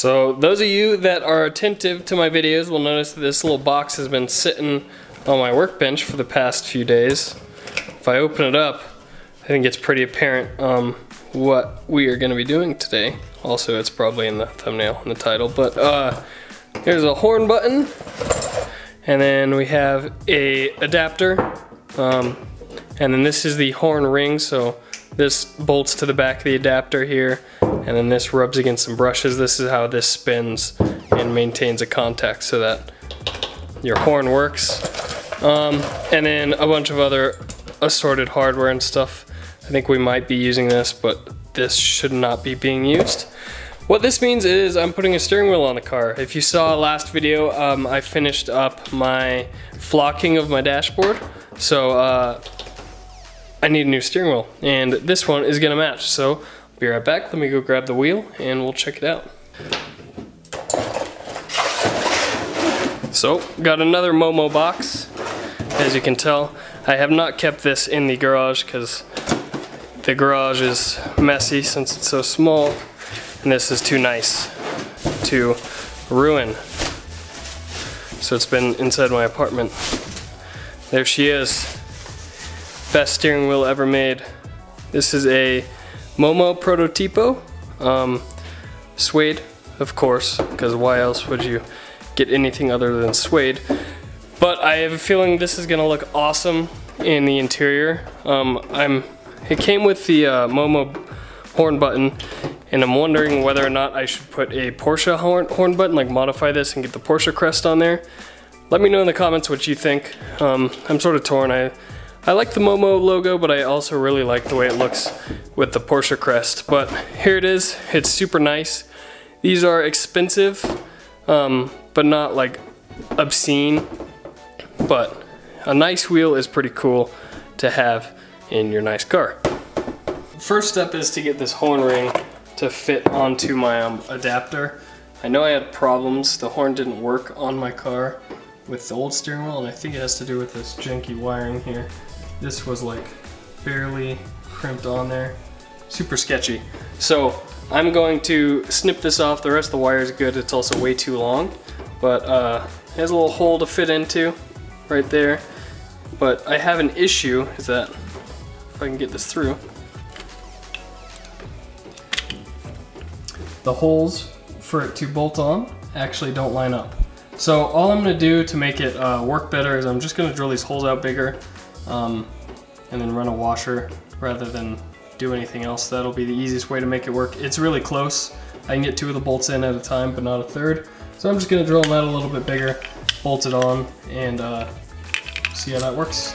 So those of you that are attentive to my videos will notice that this little box has been sitting on my workbench for the past few days. If I open it up, I think it's pretty apparent what we are going to be doing today. Also, it's probably in the thumbnail and the title, but here's a horn button, and then we have a adapter, and then this is the horn ring, so this bolts to the back of the adapter here, and then this rubs against some brushes. This is how this spins and maintains a contact so that your horn works. And then a bunch of other assorted hardware and stuff. I think we might be using this, but this should not be being used. What this means is I'm putting a steering wheel on the car. If you saw last video, I finished up my flocking of my dashboard. So I need a new steering wheel, and this one is gonna match. So I'll be right back. Let me go grab the wheel and we'll check it out. So, got another Momo box. As you can tell, I have not kept this in the garage because the garage is messy since it's so small, and this is too nice to ruin. So it's been inside my apartment. There she is. Best steering wheel ever made. This is a Momo Prototipo. Suede, of course, because why else would you get anything other than suede? But I have a feeling this is gonna look awesome in the interior. It came with the Momo horn button, and I'm wondering whether or not I should put a Porsche horn button, like modify this and get the Porsche crest on there. Let me know in the comments what you think. I'm sort of torn. I like the Momo logo, but I also really like the way it looks with the Porsche crest. But here it is. It's super nice. These are expensive, but not like obscene. But a nice wheel is pretty cool to have in your nice car. First step is to get this horn ring to fit onto my adapter. I know I had problems. The horn didn't work on my car with the old steering wheel, and I think it has to do with this janky wiring here. This was like barely crimped on there. Super sketchy. So I'm going to snip this off. The rest of the wire is good. It's also way too long, but it has a little hole to fit into right there. But I have an issue, is that if I can get this through, the holes for it to bolt on actually don't line up. So all I'm gonna do to make it work better is I'm just gonna drill these holes out bigger, and then run a washer rather than do anything else. That'll be the easiest way to make it work. It's really close. I can get 2 of the bolts in at a time, but not a third. So I'm just gonna drill them out a little bit bigger, bolt it on, and see how that works.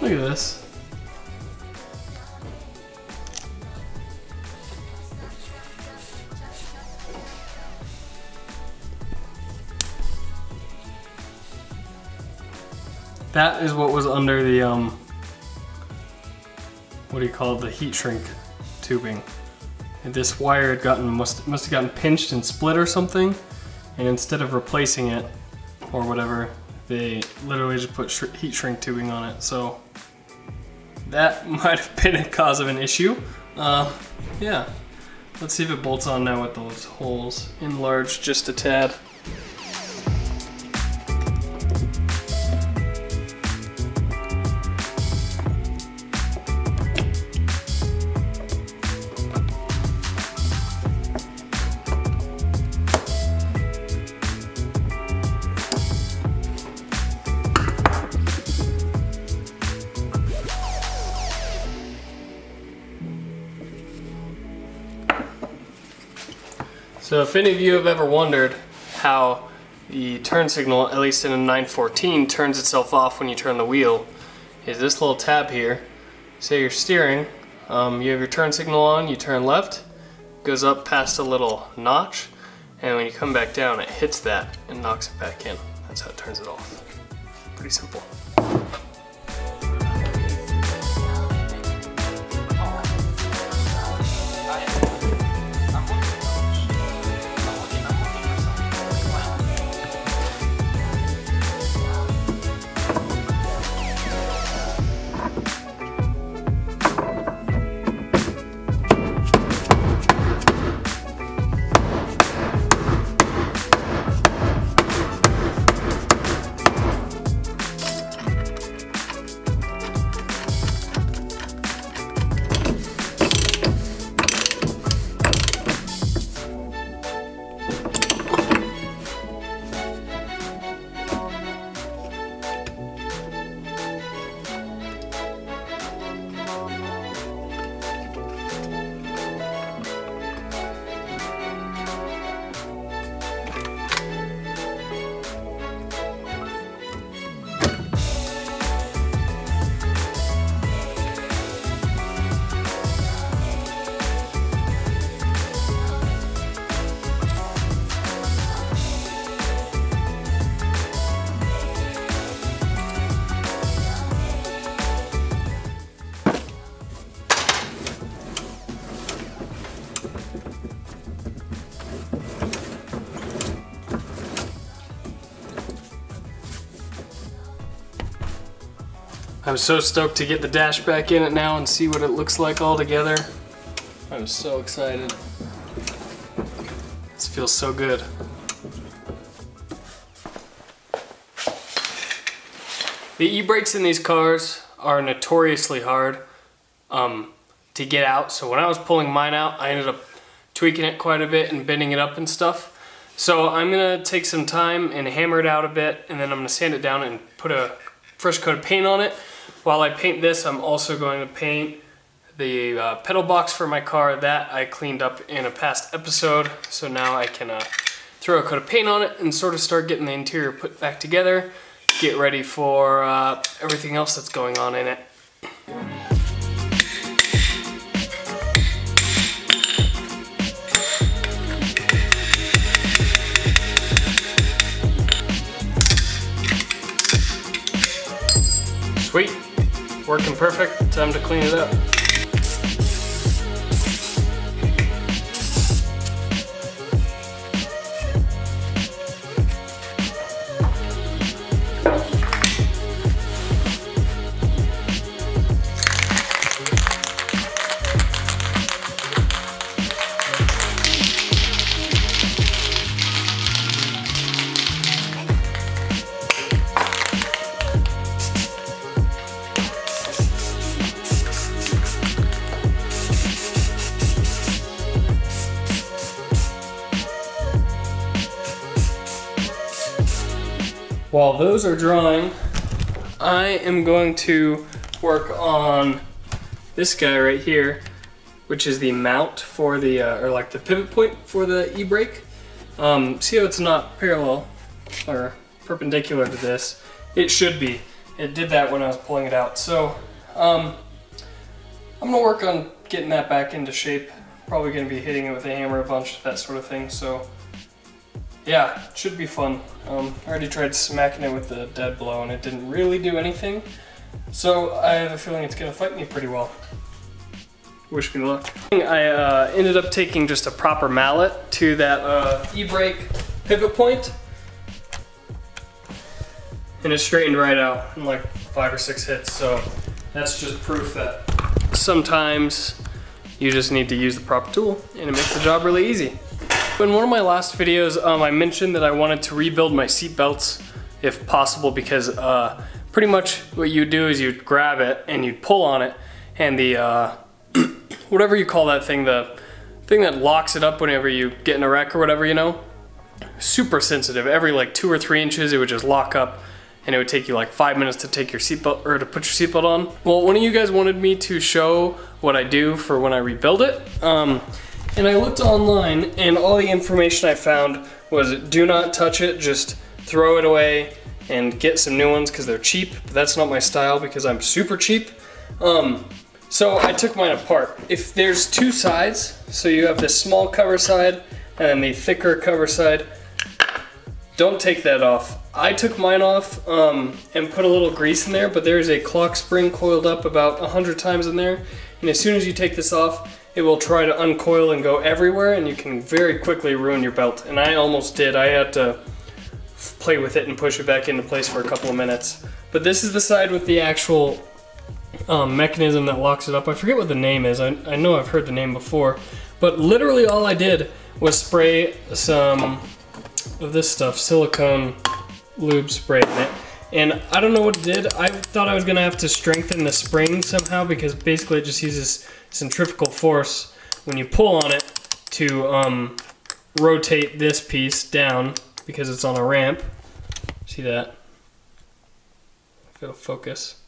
Look at this. That is what was under the what do you call it, the heat shrink tubing. And this wire had gotten must have gotten pinched and split or something, and instead of replacing it or whatever, they literally just put heat shrink tubing on it. So that might have been a cause of an issue. Yeah, let's see if it bolts on now with those holes enlarged just a tad. So if any of you have ever wondered how the turn signal, at least in a 914, turns itself off when you turn the wheel, is this little tab here. Say you're steering, you have your turn signal on, you turn left, goes up past a little notch, and when you come back down it hits that and knocks it back in. That's how it turns it off. Pretty simple. I'm so stoked to get the dash back in it now and see what it looks like all together. I'm so excited. This feels so good. The e-brakes in these cars are notoriously hard to get out. So when I was pulling mine out, I ended up tweaking it quite a bit and bending it up and stuff. So I'm gonna take some time and hammer it out a bit, and then I'm gonna sand it down and put a fresh coat of paint on it. While I paint this, I'm also going to paint the pedal box for my car that I cleaned up in a past episode. So now I can throw a coat of paint on it and sort of start getting the interior put back together, get ready for everything else that's going on in it. Sweet, working perfect, time to clean it up. While those are drying, I am going to work on this guy right here, which is the mount for the, or like the pivot point for the e-brake. See how it's not parallel or perpendicular to this? It should be. It did that when I was pulling it out. So I'm gonna work on getting that back into shape. Probably gonna be hitting it with a hammer a bunch, that sort of thing. So yeah, it should be fun. I already tried smacking it with the dead blow and it didn't really do anything. So I have a feeling it's gonna fight me pretty well. Wish me luck. I ended up taking just a proper mallet to that e-brake pivot point, and it straightened right out in like 5 or 6 hits. So that's just proof that sometimes you just need to use the proper tool and it makes the job really easy. In one of my last videos, I mentioned that I wanted to rebuild my seat belts if possible, because pretty much what you do is you'd grab it and you'd pull on it, and the whatever you call that thing, the thing that locks it up whenever you get in a wreck or whatever, you know, super sensitive. Every like 2 or 3 inches it would just lock up, and it would take you like 5 minutes to take your seatbelt, or to put your seatbelt on. Well, one of you guys wanted me to show what I do for when I rebuild it. And I looked online, and all the information I found was do not touch it, just throw it away and get some new ones because they're cheap. But that's not my style because I'm super cheap. So I took mine apart. If there's 2 sides, so you have this small cover side and then the thicker cover side, don't take that off. I took mine off and put a little grease in there, but there's a clock spring coiled up about 100 times in there. And as soon as you take this off, it will try to uncoil and go everywhere, and you can very quickly ruin your belt. And I almost did. I had to play with it and push it back into place for a couple of minutes. But this is the side with the actual mechanism that locks it up. I forget what the name is. I know I've heard the name before. But literally all I did was spray some of this stuff, silicone lube spray in it. And I don't know what it did. I thought I was gonna have to strengthen the spring somehow, because basically it just uses centrifugal force when you pull on it to rotate this piece down, because it's on a ramp. See that? If it'll focus.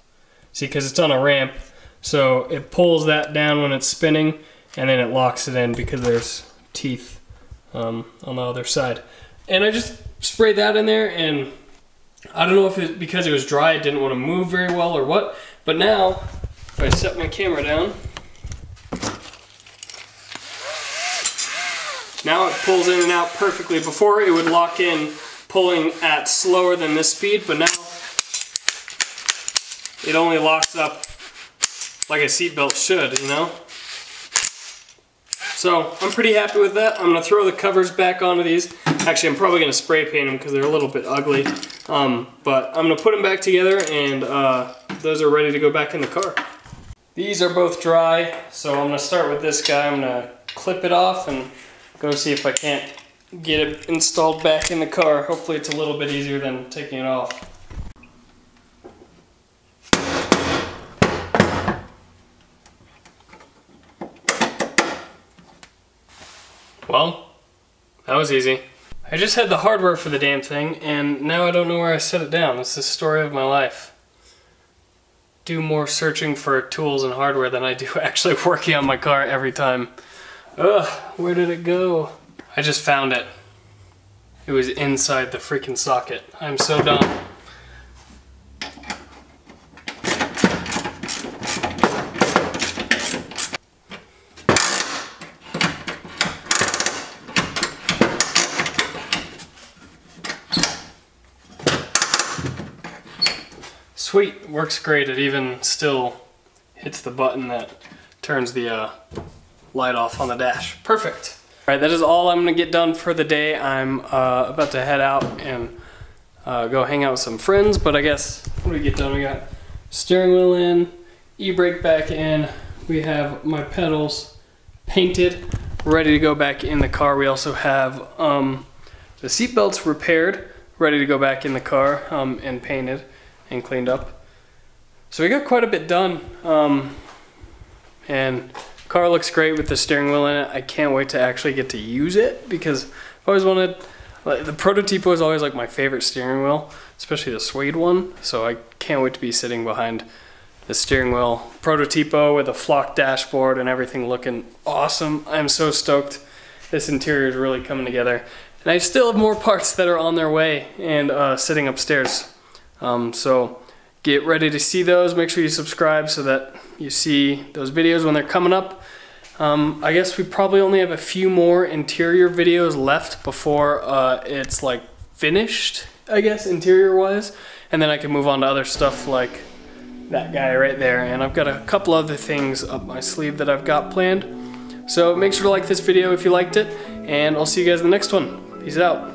See, because it's on a ramp, so it pulls that down when it's spinning, and then it locks it in because there's teeth on the other side. And I just sprayed that in there, and I don't know if it's because it was dry, it didn't want to move very well or what, but now, if I set my camera down, now it pulls in and out perfectly. Before it would lock in pulling at slower than this speed, but now it only locks up like a seatbelt should, you know? So I'm pretty happy with that. I'm gonna throw the covers back onto these. Actually, I'm probably gonna spray paint them because they're a little bit ugly. But I'm gonna put them back together, and those are ready to go back in the car. These are both dry, so I'm gonna start with this guy. I'm gonna clip it off and go see if I can't get it installed back in the car. Hopefully it's a little bit easier than taking it off. Well, that was easy. I just had the hardware for the damn thing, and now I don't know where I set it down. This is the story of my life. Do more searching for tools and hardware than I do actually working on my car every time. Ugh, where did it go? I just found it. It was inside the freaking socket. I'm so dumb. Sweet, works great. It even still hits the button that turns the light off on the dash. Perfect. All right, that is all I'm gonna get done for the day. I'm about to head out and go hang out with some friends, but I guess, what do we get done? We got steering wheel in, e-brake back in, we have my pedals painted, ready to go back in the car. We also have the seat belts repaired, ready to go back in the car and painted and cleaned up. So we got quite a bit done, and car looks great with the steering wheel in it. I can't wait to actually get to use it because I've always wanted, the Prototipo is always like my favorite steering wheel, especially the suede one, so I can't wait to be sitting behind the steering wheel Prototipo with a flock dashboard and everything looking awesome. I'm so stoked. This interior is really coming together, and I still have more parts that are on their way and sitting upstairs. So get ready to see those. Make sure you subscribe so that you see those videos when they're coming up. I guess we probably only have a few more interior videos left before it's like finished, I guess, interior wise, and then I can move on to other stuff like that guy right there. And I've got a couple other things up my sleeve that I've got planned. So make sure to like this video if you liked it, and I'll see you guys in the next one. Peace out.